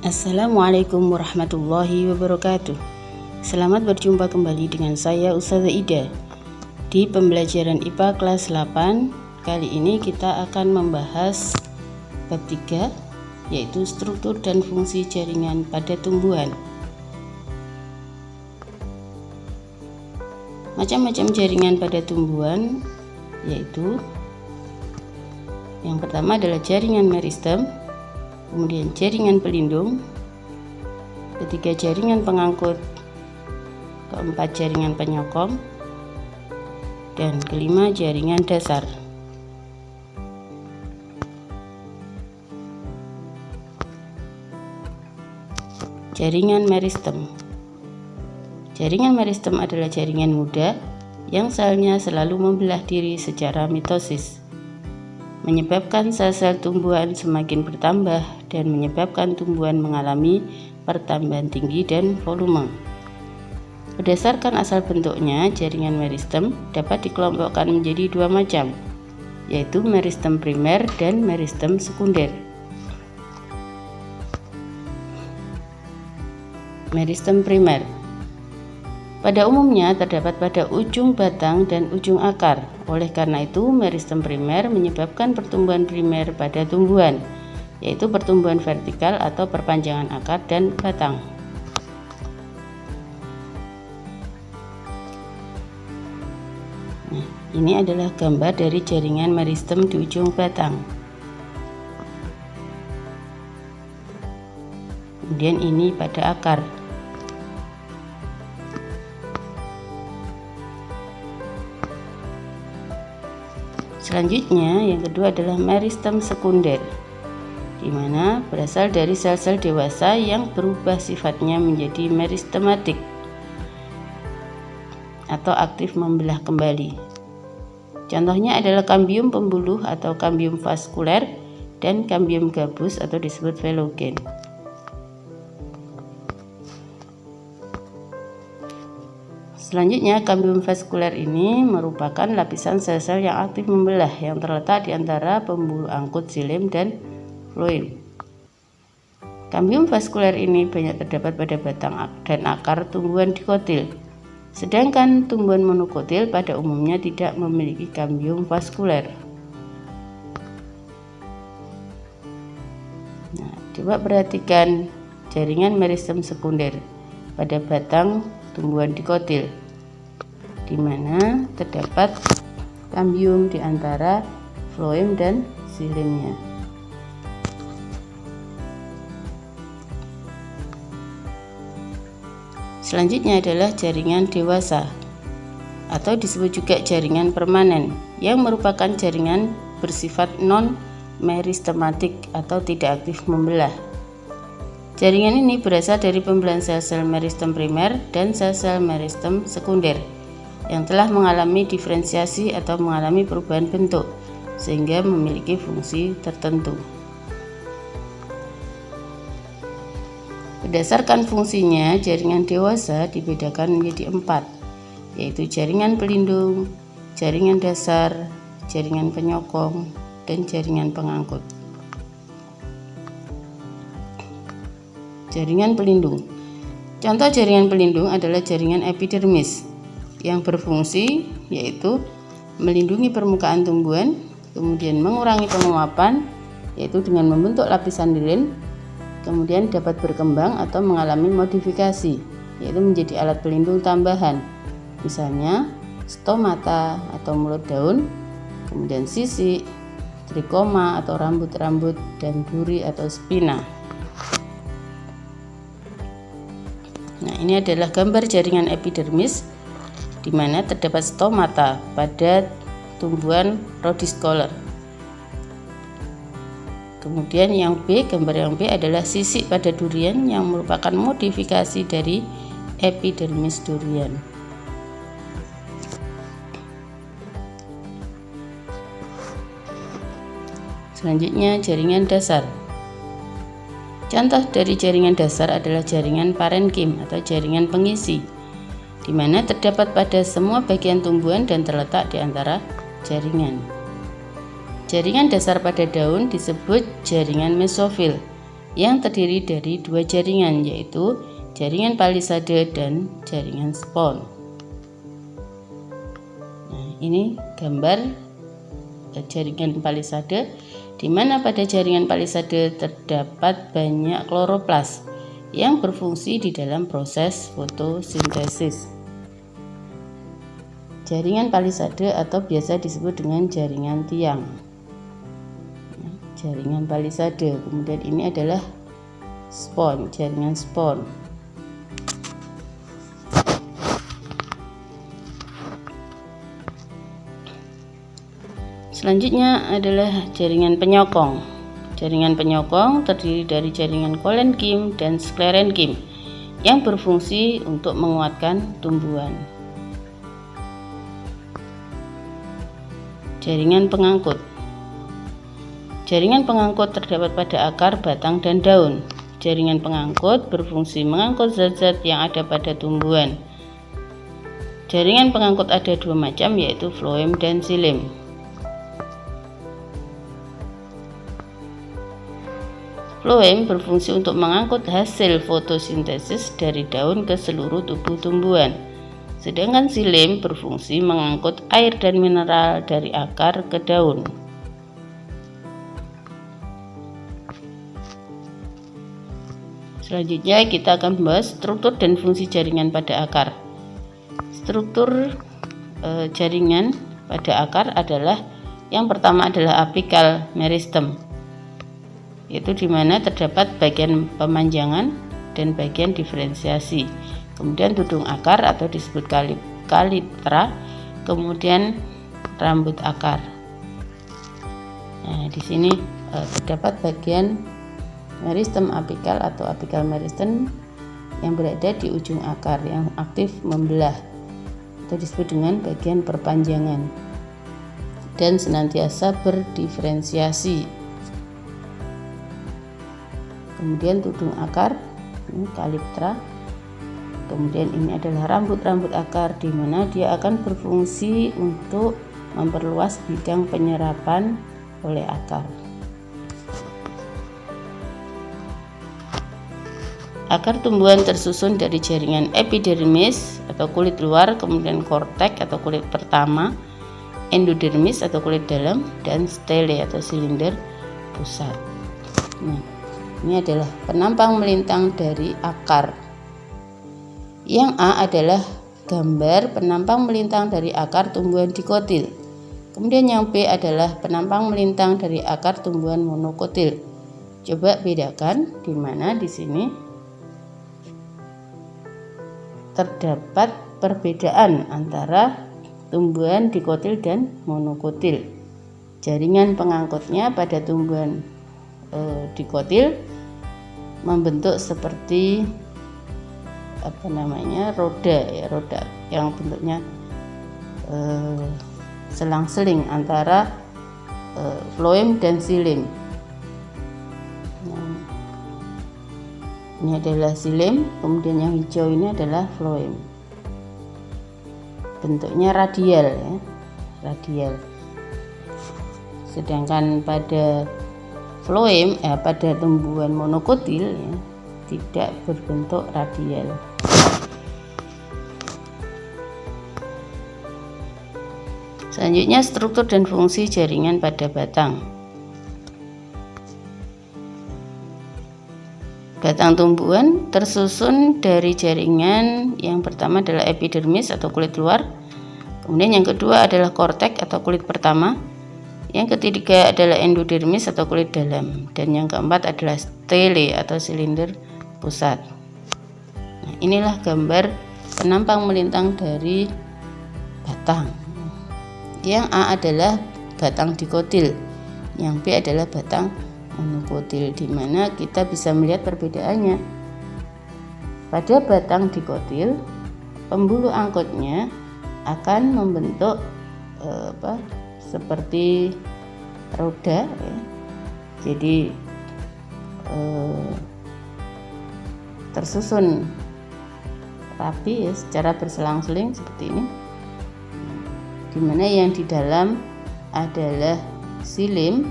Assalamualaikum warahmatullahi wabarakatuh. Selamat berjumpa kembali dengan saya Ustazah Ida di pembelajaran IPA kelas 8. Kali ini kita akan membahas bab 3, yaitu struktur dan fungsi jaringan pada tumbuhan. Macam-macam jaringan pada tumbuhan yaitu yang pertama adalah jaringan meristem, kemudian jaringan pelindung, ketiga jaringan pengangkut, keempat jaringan penyokong, dan kelima jaringan dasar. Jaringan meristem. Jaringan meristem adalah jaringan muda yang selnya selalu membelah diri secara mitosis, menyebabkan sel-sel tumbuhan semakin bertambah dan menyebabkan tumbuhan mengalami pertambahan tinggi dan volume. Berdasarkan asal bentuknya, jaringan meristem dapat dikelompokkan menjadi dua macam, yaitu meristem primer dan meristem sekunder. Meristem primer pada umumnya terdapat pada ujung batang dan ujung akar. Oleh karena itu, meristem primer menyebabkan pertumbuhan primer pada tumbuhan, yaitu pertumbuhan vertikal atau perpanjangan akar dan batang. Nah, ini adalah gambar dari jaringan meristem di ujung batang. Kemudian ini pada akar. Selanjutnya, yang kedua adalah meristem sekunder, di mana berasal dari sel-sel dewasa yang berubah sifatnya menjadi meristematik atau aktif membelah kembali. Contohnya adalah kambium pembuluh atau kambium vaskuler dan kambium gabus atau disebut velogen. Selanjutnya, kambium vaskuler ini merupakan lapisan sel-sel yang aktif membelah yang terletak di antara pembuluh angkut xilem dan floem. Kambium vaskuler ini banyak terdapat pada batang dan akar tumbuhan dikotil, sedangkan tumbuhan monokotil pada umumnya tidak memiliki kambium vaskuler. Nah, coba perhatikan jaringan meristem sekunder pada batang tumbuhan dikotil, di mana terdapat kambium di antara floem dan xilemnya. Selanjutnya adalah jaringan dewasa atau disebut juga jaringan permanen, yang merupakan jaringan bersifat non-meristematik atau tidak aktif membelah. Jaringan ini berasal dari pembelahan sel-sel meristem primer dan sel-sel meristem sekunder yang telah mengalami diferensiasi atau mengalami perubahan bentuk sehingga memiliki fungsi tertentu. Berdasarkan fungsinya, jaringan dewasa dibedakan menjadi 4, yaitu jaringan pelindung, jaringan dasar, jaringan penyokong, dan jaringan pengangkut. Jaringan pelindung. Contoh jaringan pelindung adalah jaringan epidermis yang berfungsi yaitu melindungi permukaan tumbuhan, kemudian mengurangi penguapan yaitu dengan membentuk lapisan lilin, kemudian dapat berkembang atau mengalami modifikasi yaitu menjadi alat pelindung tambahan, misalnya stomata atau mulut daun, kemudian sisik, trikoma atau rambut-rambut, dan duri atau spina. Nah, ini adalah gambar jaringan epidermis di mana terdapat stomata pada tumbuhan rhodiocolor. Kemudian yang B, gambar yang B adalah sisik pada durian yang merupakan modifikasi dari epidermis durian. Selanjutnya, jaringan dasar. Contoh dari jaringan dasar adalah jaringan parenkim atau jaringan pengisi, di mana terdapat pada semua bagian tumbuhan dan terletak di antara jaringan. Jaringan dasar pada daun disebut jaringan mesofil, yang terdiri dari dua jaringan, yaitu jaringan palisade dan jaringan spon. Nah, ini gambar jaringan palisade, di mana pada jaringan palisade terdapat banyak kloroplas yang berfungsi di dalam proses fotosintesis. Jaringan palisade atau biasa disebut dengan jaringan tiang. Jaringan palisade, kemudian ini adalah spon, jaringan spon. Selanjutnya adalah jaringan penyokong. Jaringan penyokong terdiri dari jaringan kolenkim dan sklerenkim yang berfungsi untuk menguatkan tumbuhan. Jaringan pengangkut. Jaringan pengangkut terdapat pada akar, batang, dan daun. Jaringan pengangkut berfungsi mengangkut zat-zat yang ada pada tumbuhan. Jaringan pengangkut ada dua macam, yaitu floem dan xilem. Floem berfungsi untuk mengangkut hasil fotosintesis dari daun ke seluruh tubuh tumbuhan. Sedangkan xilem berfungsi mengangkut air dan mineral dari akar ke daun. Selanjutnya kita akan membahas struktur dan fungsi jaringan pada akar. Struktur jaringan pada akar adalah, yang pertama adalah apikal meristem, yaitu di mana terdapat bagian pemanjangan dan bagian diferensiasi. Kemudian tudung akar atau disebut kalitra, kemudian rambut akar. Nah, di sini terdapat bagian meristem apikal atau apikal meristem yang berada di ujung akar yang aktif membelah, atau disebut dengan bagian perpanjangan, dan senantiasa berdiferensiasi. Kemudian tudung akar, ini kalitra. Kemudian ini adalah rambut-rambut akar, di mana dia akan berfungsi untuk memperluas bidang penyerapan oleh akar. Akar tumbuhan tersusun dari jaringan epidermis atau kulit luar, kemudian kortek atau kulit pertama, endodermis atau kulit dalam, dan stele atau silinder pusat. Nah, ini adalah penampang melintang dari akar. Yang A adalah gambar penampang melintang dari akar tumbuhan dikotil. Kemudian yang B adalah penampang melintang dari akar tumbuhan monokotil. Coba bedakan, di mana di sini terdapat perbedaan antara tumbuhan dikotil dan monokotil. Jaringan pengangkutnya pada tumbuhan dikotil membentuk seperti roda yang bentuknya selang-seling antara floem dan xilem. Ini adalah xilem, kemudian yang hijau ini adalah floem. Bentuknya radial, ya, radial. Sedangkan pada floem, pada tumbuhan monokotil, ya, tidak berbentuk radial. Selanjutnya struktur dan fungsi jaringan pada batang. Batang tumbuhan tersusun dari jaringan, yang pertama adalah epidermis atau kulit luar, kemudian yang kedua adalah kortek atau kulit pertama, yang ketiga adalah endodermis atau kulit dalam, dan yang keempat adalah stele atau silinder pusat. Nah, inilah gambar penampang melintang dari batang. Yang A adalah batang dikotil, yang B adalah batang monokotil, di mana kita bisa melihat perbedaannya. Pada batang dikotil, pembuluh angkutnya akan membentuk seperti roda, ya. Jadi tersusun rapi, ya, secara berselang-seling seperti ini, di mana yang di dalam adalah xilem,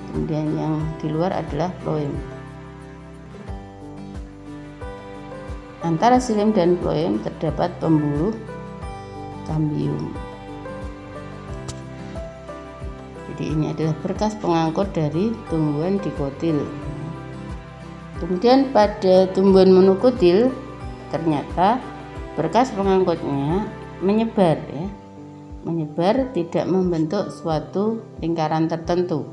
kemudian yang di luar adalah floem. antara xilem dan floem terdapat pembuluh kambium. Jadi ini adalah berkas pengangkut dari tumbuhan dikotil. Kemudian pada tumbuhan monokotil ternyata berkas pengangkutnya menyebar, ya. Menyebar, tidak membentuk suatu lingkaran tertentu.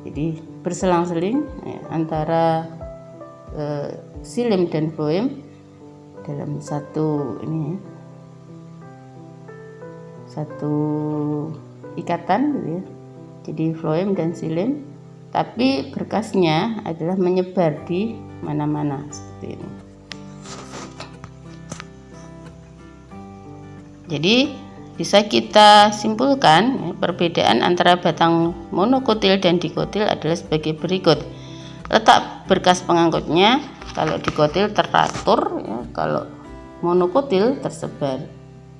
Jadi berselang-seling antara xilem dan floem dalam satu satu ikatan, gitu ya. Jadi floem dan xilem, tapi berkasnya adalah menyebar di mana-mana seperti ini. Jadi bisa kita simpulkan perbedaan antara batang monokotil dan dikotil adalah sebagai berikut. Letak berkas pengangkutnya, kalau dikotil teratur, ya, kalau monokotil tersebar.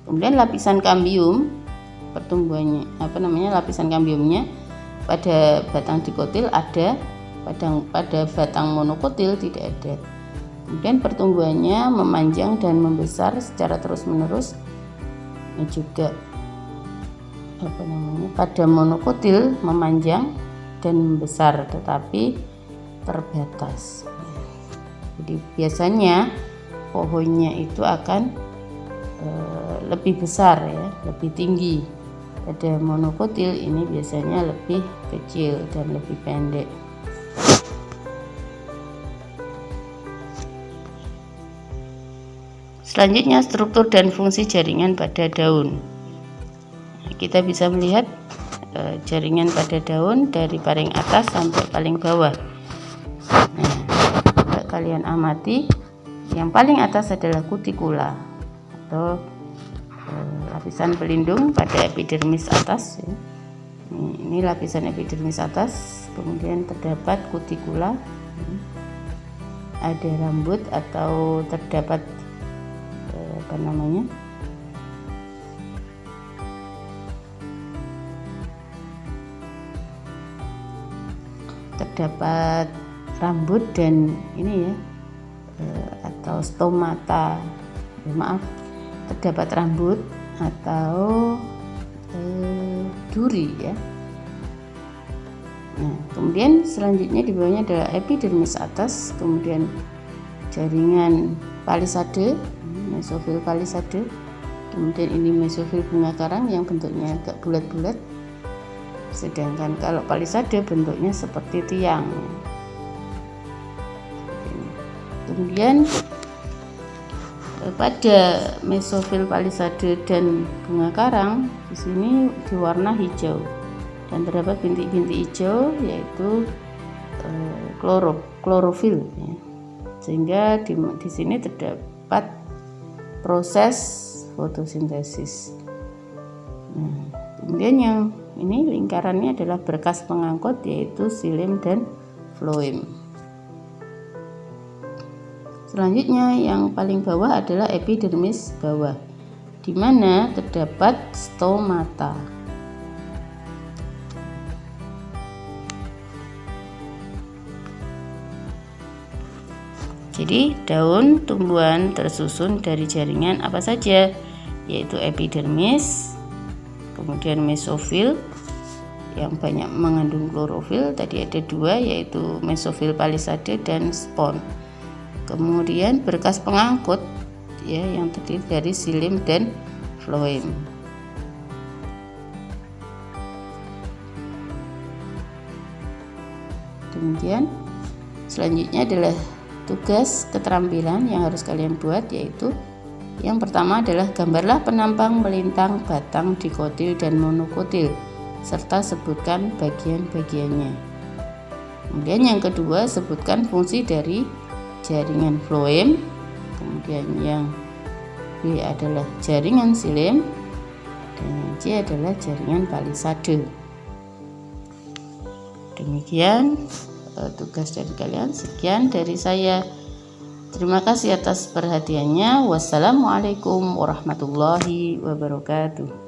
Kemudian lapisan kambium pertumbuhannya, lapisan kambiumnya pada batang dikotil ada, pada batang monokotil tidak ada. Kemudian pertumbuhannya memanjang dan membesar secara terus-menerus. Ini juga pada monokotil memanjang dan membesar tetapi terbatas. Jadi biasanya pohonnya itu akan lebih besar, ya, lebih tinggi. Pada monokotil ini biasanya lebih kecil dan lebih pendek. Selanjutnya, struktur dan fungsi jaringan pada daun. Kita bisa melihat jaringan pada daun dari paling atas sampai paling bawah. Nah, kalian amati, yang paling atas adalah kutikula atau lapisan pelindung pada epidermis atas, ya. Ini lapisan epidermis atas, kemudian terdapat kutikula, ada rambut atau terdapat terdapat rambut dan ini, ya, atau stomata, terdapat rambut atau duri, ya. Nah, kemudian selanjutnya di bawahnya adalah epidermis atas, kemudian jaringan palisade, mesofil palisade, kemudian ini mesofil bunga karang yang bentuknya agak bulat-bulat, sedangkan kalau palisade bentuknya seperti tiang. Kemudian pada mesofil palisade dan bunga karang di sini diwarna hijau dan terdapat bintik-bintik hijau, yaitu klorofil, ya. Sehingga di sini terdapat proses fotosintesis. Nah, kemudian yang ini lingkarannya adalah berkas pengangkut, yaitu xilem dan floem. Selanjutnya yang paling bawah adalah epidermis bawah, di mana terdapat stomata. Jadi daun tumbuhan tersusun dari jaringan apa saja, yaitu epidermis, kemudian mesofil yang banyak mengandung klorofil, tadi ada dua, yaitu mesofil palisade dan spon. Kemudian berkas pengangkut, ya, yang terdiri dari xilem dan floem. Kemudian selanjutnya adalah tugas keterampilan yang harus kalian buat, yaitu yang pertama adalah gambarlah penampang melintang batang dikotil dan monokotil serta sebutkan bagian-bagiannya. Kemudian yang kedua, sebutkan fungsi dari jaringan floem. Kemudian yang B adalah jaringan xilem dan yang C adalah jaringan palisade. Demikian tugas dari kalian. Sekian dari saya. Terima kasih atas perhatiannya. Wassalamualaikum warahmatullahi wabarakatuh.